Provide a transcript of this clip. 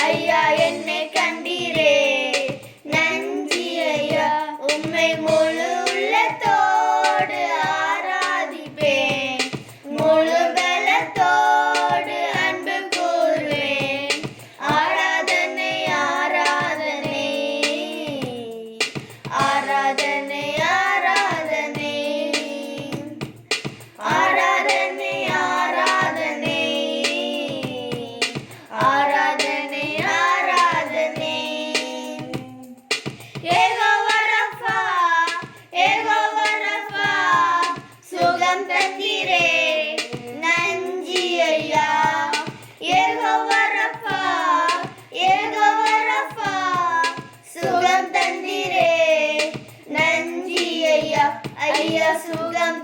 ஐயா என்னை கண்டீரே நன்றி ஐயா. உம்மை முழு உள்ளத்தோடு ஆராதிப்பேன், முழு பலத்தோடு அன்பு கூறுவேன். ஆராதனை ஆராதனை ஆராதனை ஆராதனை ஆராதனை ஆராதனை ஆராதனை ஆராதனை. யெகோவா ரஃபா, யெகோவா ரஃபா, சுகம் தந்தீரே நன்றி ஐயா. யெகோவா ரஃபா, யெகோவா ரஃபா, சுகம் தந்தீரே நன்றி ஐயா. ஐயா சுகம்